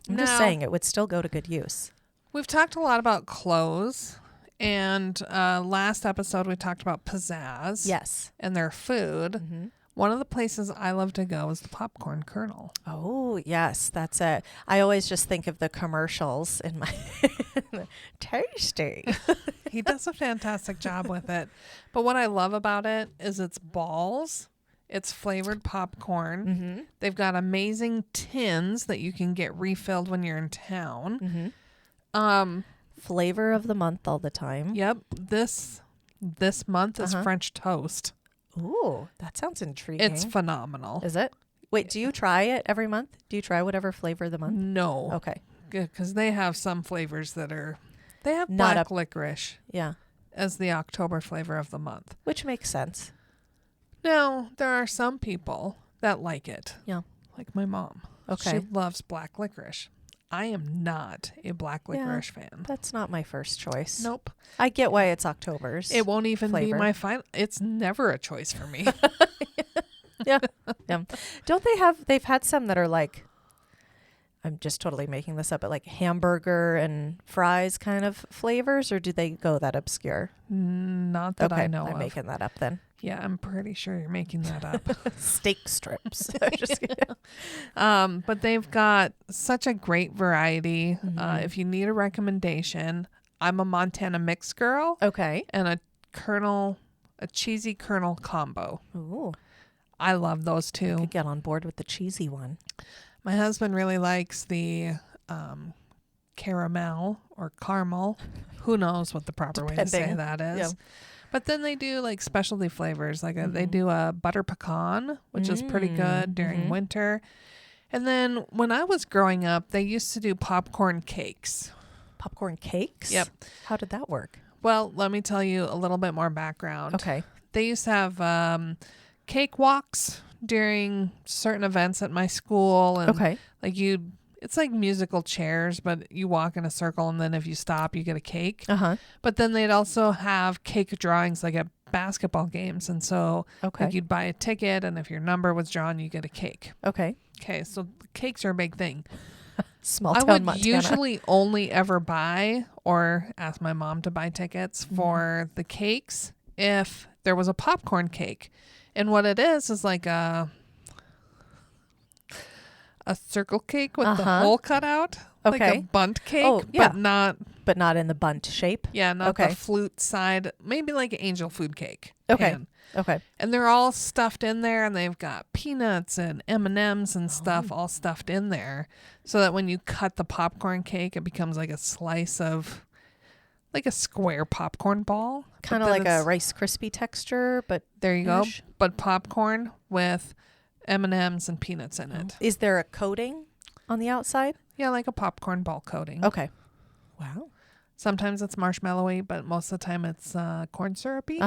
I'm just saying it would still go to good use. We've talked a lot about clothes, and last episode we talked about Pizzazz. Yes, and their food. Mm-hmm. One of the places I love to go is the Popcorn Kernel. Oh, yes, that's it. I always just think of the commercials in my tasty. He does a fantastic job with it. But what I love about it is it's balls. It's flavored popcorn. Mm-hmm. They've got amazing tins that you can get refilled when you're in town. Mm-hmm. Flavor of the month all the time. Yep. This month is French toast. Ooh, that sounds intriguing. It's phenomenal. Is it? Wait, do you try it every month? Do you try whatever flavor of the month? No. Okay. Good, because they have some flavors that are... They have black licorice. Yeah. As the October flavor of the month. Which makes sense. Now, there are some people that like it. Yeah. Like my mom. Okay. She loves black licorice. I am not a black licorice fan. That's not my first choice. Nope. I get why it's October's. It won't even flavor. be my final. It's never a choice for me. Yeah. Don't they've had some that are like, I'm just totally making this up, but like hamburger and fries kind of flavors, or do they go that obscure? Not that I know I'm of. making that up then. Yeah, I'm pretty sure you're making that up. Steak strips. But they've got such a great variety. Mm-hmm. If you need a recommendation, I'm a Montana mix girl. Okay. And a cheesy kernel combo. Ooh. I love those two. I could get on board with the cheesy one. My husband really likes the caramel or caramel. Who knows what the proper way to say that is. Yeah. But then they do like specialty flavors. Like they do a butter pecan, which is pretty good during winter. And then when I was growing up, they used to do popcorn cakes. Popcorn cakes? Yep. How did that work? Well, let me tell you a little bit more background. Okay. They used to have cake walks during certain events at my school. And it's like musical chairs, but you walk in a circle, and then if you stop, you get a cake. But then they'd also have cake drawings like at basketball games. And so like you'd buy a ticket, and if your number was drawn, you get a cake. Okay, so cakes are a big thing. Small town I would Montana. usually only ever buy or ask my mom to buy tickets for the cakes if there was a popcorn cake. And what it is like a circle cake with the hole cut out, like a bunt cake, but not in the bunt shape. Yeah, not the flute side. Maybe like an angel food cake. Okay. And they're all stuffed in there, and they've got peanuts and M&Ms and stuff all stuffed in there, so that when you cut the popcorn cake, it becomes like a slice of, like a square popcorn ball, kind of like a Rice Krispie texture. But there you go. But popcorn with M&Ms and peanuts in it. Is there a coating on the outside? Yeah, like a popcorn ball coating. Okay. Wow. Sometimes it's marshmallowy, but most of the time it's corn syrupy.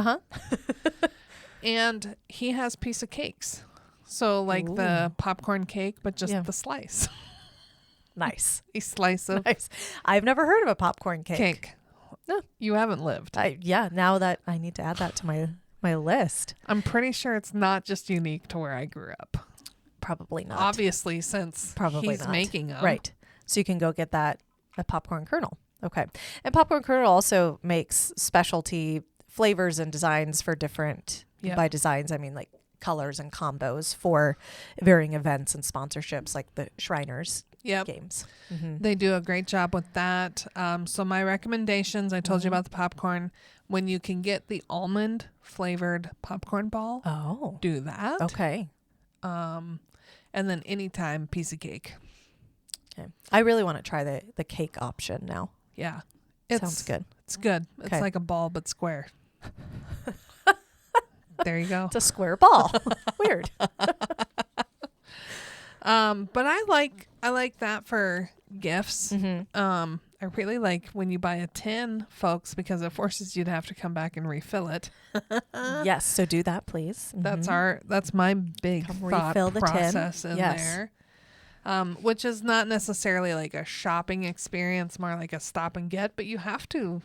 And he has piece of cakes. So like the popcorn cake, but just the slice. Nice. A slice of... Nice. I've never heard of a popcorn cake. No, you haven't lived. Now that I need to add that to my list. I'm pretty sure it's not just unique to where I grew up. Probably not. Obviously, since he's making them. Right. So you can go get a popcorn kernel. Okay. And popcorn kernel also makes specialty flavors and designs for different, by designs, I mean like colors and combos for varying events and sponsorships like the Shriners games. They do a great job with that. So my recommendations, I told you about the popcorn. When you can get the almond flavored popcorn ball, do that. Okay. And then anytime, piece of cake. Okay. I really want to try the cake option now. Yeah. Sounds good. It's good. It's Okay. like a ball, but square. There you go. It's a square ball. Weird. But I like that for gifts. Mm-hmm. I really like when you buy a tin, folks, because it forces you to have to come back and refill it. Yes. So do that, please. Mm-hmm. That's my big Come thought refill the tin. process in Yes. there. Which is not necessarily like a shopping experience, more like a stop and get, but you have to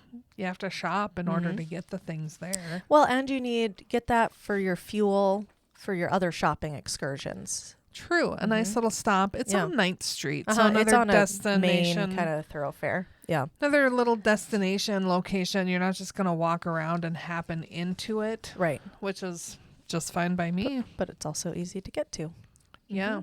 shop in order to get the things there. Well, and you get that for your fuel for your other shopping excursions. True. A nice little stop. It's on 9th Street. So It's another on destination. a main kind of thoroughfare. Yeah. Another little destination location. You're not just going to walk around and happen into it. Right. Which is just fine by me. But it's also easy to get to. Yeah.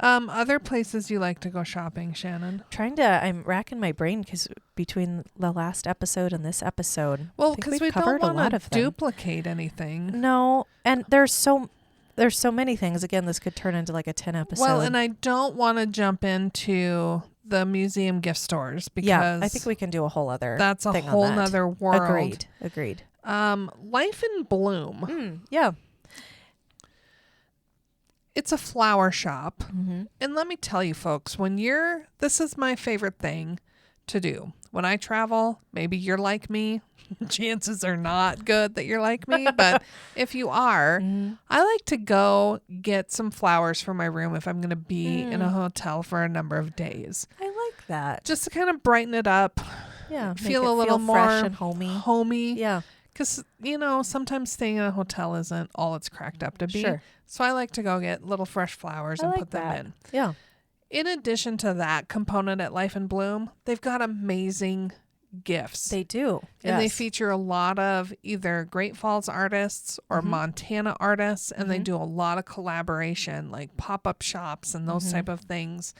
Other places you like to go shopping, Shannon? I'm racking my brain because between the last episode and this episode, Well, because we don't covered a lot want of to them. duplicate anything. No, and there's so many things. Again, this could turn into like a 10 episode. Well, and I don't want to jump into the museum gift stores because I think we can do a whole other. that's a thing whole on that. nother world. Agreed. Life in Bloom. Yeah. It's a flower shop. Mm-hmm. And let me tell you, folks, this is my favorite thing to do. When I travel, maybe you're like me. Chances are not good that you're like me. But if you are, I like to go get some flowers for my room if I'm going to be in a hotel for a number of days. I like that. Just to kind of brighten it up. Yeah. Feel a little more fresh and homey. Yeah. Because, sometimes staying in a hotel isn't all it's cracked up to be. Sure. So I like to go get little fresh flowers and put them in. Yeah. In addition to that component at Life in Bloom, they've got amazing gifts. They do. And they Yes. feature a lot of either Great Falls artists or Montana artists. And they do a lot of collaboration, like pop-up shops and those type of things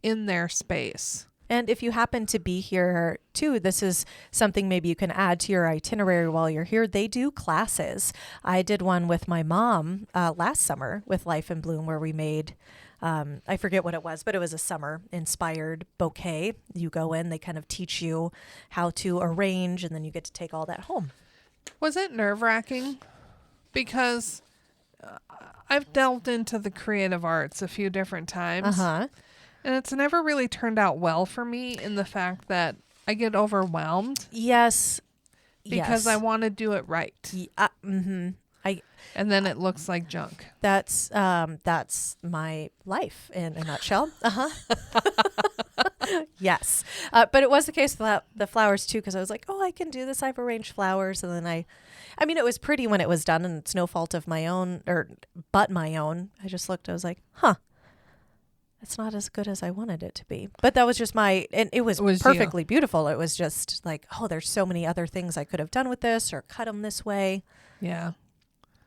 in their space. And if you happen to be here too, this is something maybe you can add to your itinerary while you're here. They do classes. I did one with my mom last summer with Life in Bloom where we made, I forget what it was, but it was a summer inspired bouquet. You go in, they kind of teach you how to arrange, and then you get to take all that home. Was it nerve-wracking? Because I've delved into the creative arts a few different times. And it's never really turned out well for me in the fact that I get overwhelmed. Yes. Because I want to do it right. And then it looks like junk. That's my life in a nutshell. Yes. But it was the case with the flowers too, because I was like, oh, I can do this. I've arranged flowers. And then I mean, it was pretty when it was done, and it's no fault of my own but my own. I just looked, I was like, it's not as good as I wanted it to be. But that was just and it was perfectly beautiful. It was just like, oh, there's so many other things I could have done with this or cut them this way. Yeah.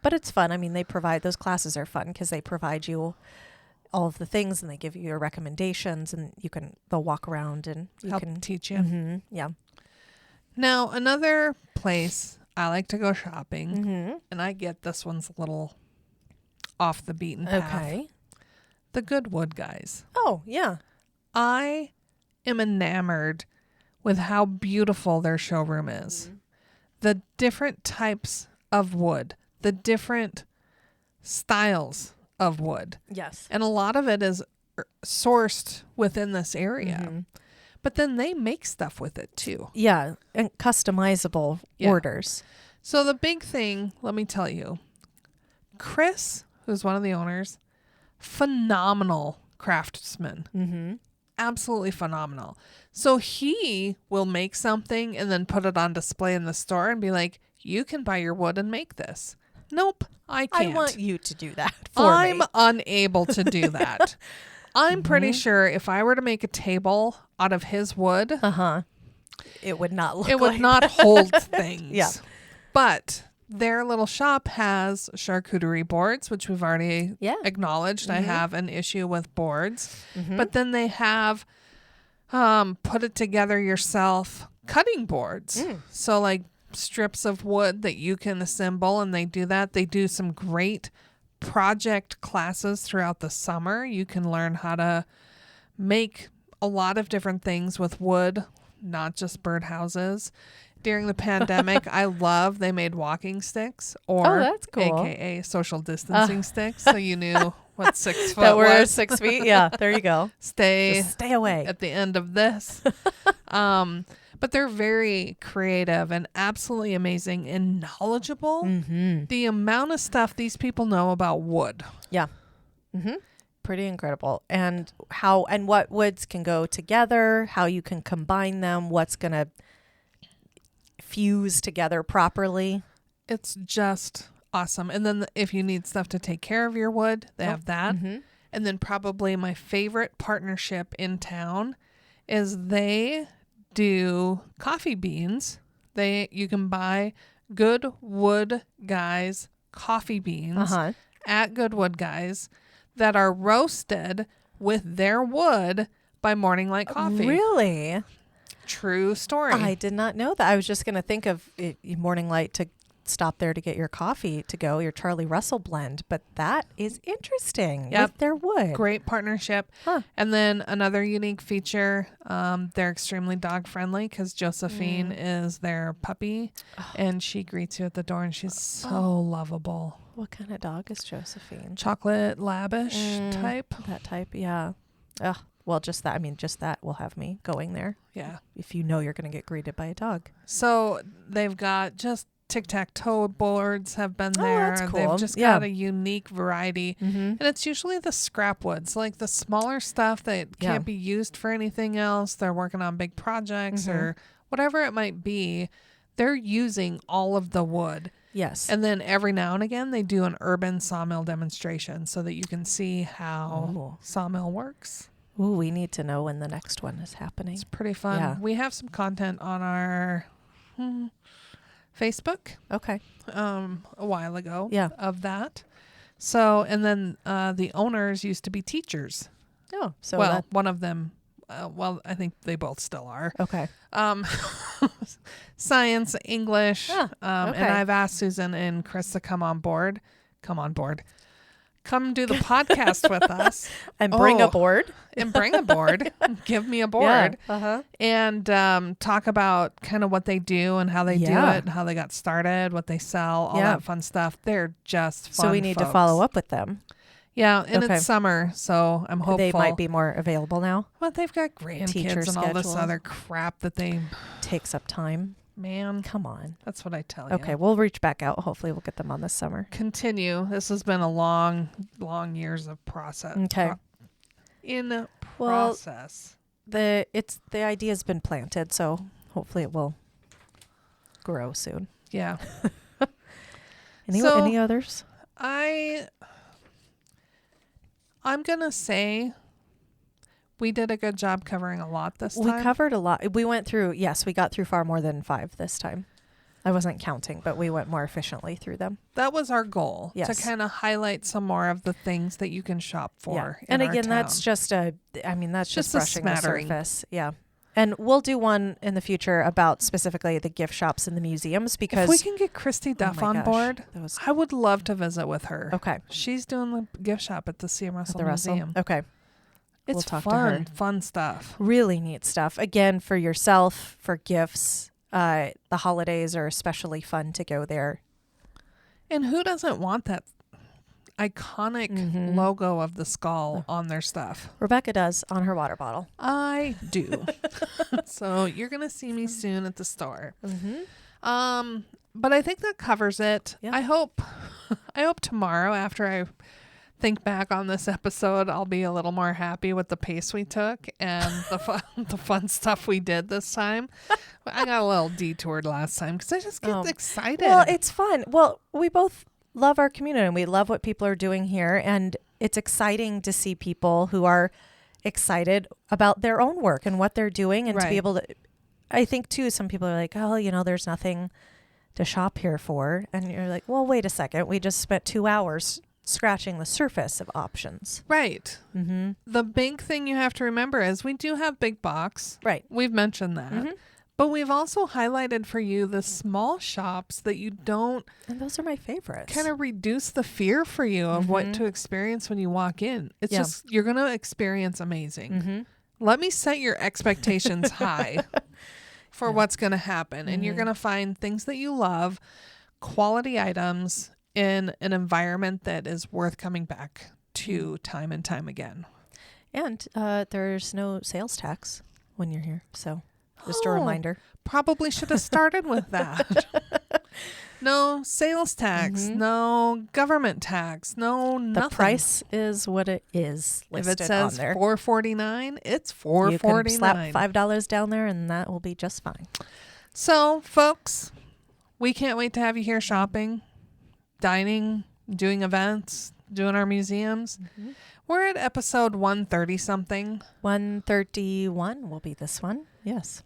But it's fun. I mean, those classes are fun because they provide you all of the things and they give you your recommendations, and they'll walk around and help teach you. Mm-hmm, yeah. Now, another place I like to go shopping, and I get this one's a little off the beaten path. Okay. The Goodwood guys. Oh, yeah. I am enamored with how beautiful their showroom is. The different types of wood, the different styles of wood. Yes. And a lot of it is sourced within this area. But then they make stuff with it too. Yeah. And customizable orders. So the big thing, let me tell you, Chris, who's one of the owners, phenomenal craftsman. Absolutely phenomenal. So he will make something and then put it on display in the store and be like, you can buy your wood and make this. Nope, I can't. I want you to do that for me. I'm unable to do that. I'm pretty sure if I were to make a table out of his wood, it would not look it would like not hold things. Yeah. But their little shop has charcuterie boards, which we've already acknowledged. I have an issue with boards. But then they have put it together yourself cutting boards. So like strips of wood that you can assemble, and they do that. They do some great project classes throughout the summer. You can learn how to make a lot of different things with wood, not just birdhouses. During the pandemic, they made walking sticks, or that's cool. AKA social distancing sticks. So you knew what 6 foot that were was. 6 feet. Yeah, there you go. Just stay away at the end of this. But they're very creative and absolutely amazing and knowledgeable. Mm-hmm. The amount of stuff these people know about wood. Yeah. Mm-hmm. Pretty incredible. And what woods can go together, how you can combine them, what's going to fuse together properly. It's just awesome. And then if you need stuff to take care of your wood, they have that. Mm-hmm. And then probably my favorite partnership in town is they do coffee beans. You can buy Good Wood Guys coffee beans at Good Wood Guys that are roasted with their wood by Morning Light Coffee. Really? True story. I did not know that. I was just going to think of Morning Light to stop there to get your coffee to go, your Charlie Russell blend. But that is interesting with their wood. Great partnership. Huh. And then another unique feature, they're extremely dog friendly because Josephine is their puppy and she greets you at the door and she's so lovable. What kind of dog is Josephine? Chocolate labish type. That type, yeah. Ugh. Well, just that will have me going there. Yeah. If you know you're going to get greeted by a dog. So they've got just tic-tac-toe boards have been there. That's cool. They've just got a unique variety. Mm-hmm. And it's usually the scrap woods, like the smaller stuff that can't be used for anything else. They're working on big projects or whatever it might be. They're using all of the wood. Yes. And then every now and again, they do an urban sawmill demonstration so that you can see how sawmill works. Ooh, we need to know when the next one is happening. It's pretty fun. Yeah. We have some content on our Facebook. Okay. A while ago. Yeah. Of that. So, and then the owners used to be teachers. Oh, so one of them. I think they both still are. Okay. Science, English. Okay. And I've asked Susan and Chris to come on board. Come do the podcast with us. And bring a board. Give me a board. Yeah. And talk about kind of what they do and how they do it and how they got started, what they sell, all that fun stuff. They're just fun So we need folks. to follow up with them. Yeah, and it's summer, so I'm hopeful. They might be more available now. But they've got grandkids and all this other crap that they... Takes up time. Man. Come on. That's what I tell you. Okay, we'll reach back out. Hopefully we'll get them on this summer. Continue. This has been a long years of process. Okay. Process. The idea's been planted, so hopefully it will grow soon. Yeah. Any others? I'm going to say we did a good job covering a lot this time. We covered a lot. We went through, we got through far more than 5 this time. I wasn't counting, but we went more efficiently through them. That was our goal, to kind of highlight some more of the things that you can shop for. Yeah. And again, that's just just brushing the surface. Yeah. And we'll do one in the future about specifically the gift shops and the museums because... If we can get Christy Duff on board, I would love to visit with her. Okay. She's doing the gift shop at the C.M. Russell Museum. Okay. It's fun stuff. Really neat stuff. Again, for yourself, for gifts, the holidays are especially fun to go there. And who doesn't want that iconic logo of the skull on their stuff? Rebecca does on her water bottle. I do. So you're going to see me soon at the store. Mm-hmm. But I think that covers it. Yeah. I hope tomorrow after I think back on this episode, I'll be a little more happy with the pace we took and the fun stuff we did this time. I got a little detoured last time because I just get excited. Well, it's fun. Well, we both love our community and we love what people are doing here. And it's exciting to see people who are excited about their own work and what they're doing and to be able to, I think too, some people are like, there's nothing to shop here for. And you're like, well, wait a second. We just spent 2 hours scratching the surface of options. Right. Mm-hmm. The big thing you have to remember is we do have big box. Right. We've mentioned that. Mm-hmm. But we've also highlighted for you the small shops that you don't. And those are my favorites. Kind of reduce the fear for you of what to experience when you walk in. It's just, you're going to experience amazing. Let me set your expectations high for what's going to happen. And you're going to find things that you love, quality items in an environment that is worth coming back to time and time again. And there's no sales tax when you're here. So just a reminder. Probably should have started with that. No sales tax, no government tax, no nothing. The price is what it is listed if it says on there. $4.49, it's $4.49. You can slap $5 down there and that will be just fine. So, folks, we can't wait to have you here shopping, dining, doing events, doing our museums. We're at episode 130 something. 131 will be this one. Yes.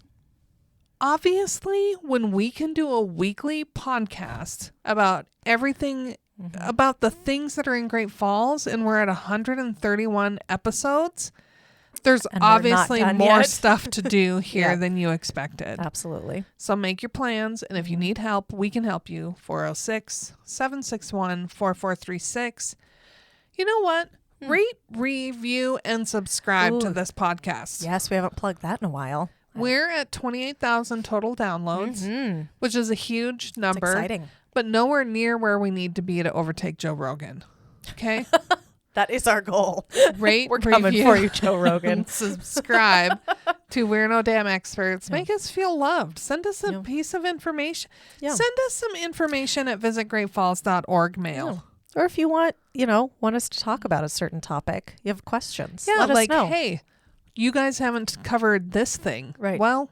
Obviously, when we can do a weekly podcast about everything, about the things that are in Great Falls, and we're at 131 episodes, there's obviously more stuff to do here than you expected. Absolutely. So make your plans, and if you need help, we can help you. 406-761-4436. You know what? Rate, review, and subscribe to this podcast. Yes, we haven't plugged that in a while. We're at 28,000 total downloads, which is a huge number. It's exciting. But nowhere near where we need to be to overtake Joe Rogan. Okay? That is our goal. Rate, We're coming review, for you, Joe Rogan. Subscribe to We're No Damn Experts. Make us feel loved. Send us a piece of information. Send us some information at visitgreatfalls.org mail. Or if you want us to talk about a certain topic, you have questions. Yeah, let us know. Hey, you guys haven't covered this thing. Right. Well,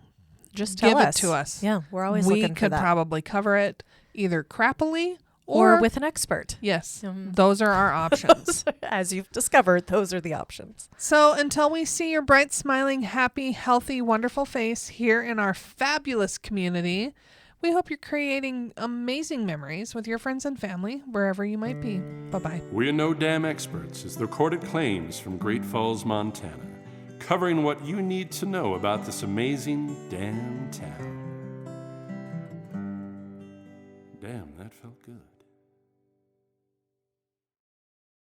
just give tell us. it to us. Yeah, we're always looking for that. We could probably cover it either crappily or with an expert. Yes, those are our options. As you've discovered, those are the options. So until we see your bright, smiling, happy, healthy, wonderful face here in our fabulous community, we hope you're creating amazing memories with your friends and family, wherever you might be. Bye-bye. We're No Damn Experts is the recorded claims from Great Falls, Montana, covering what you need to know about this amazing damn town. Damn, that felt good.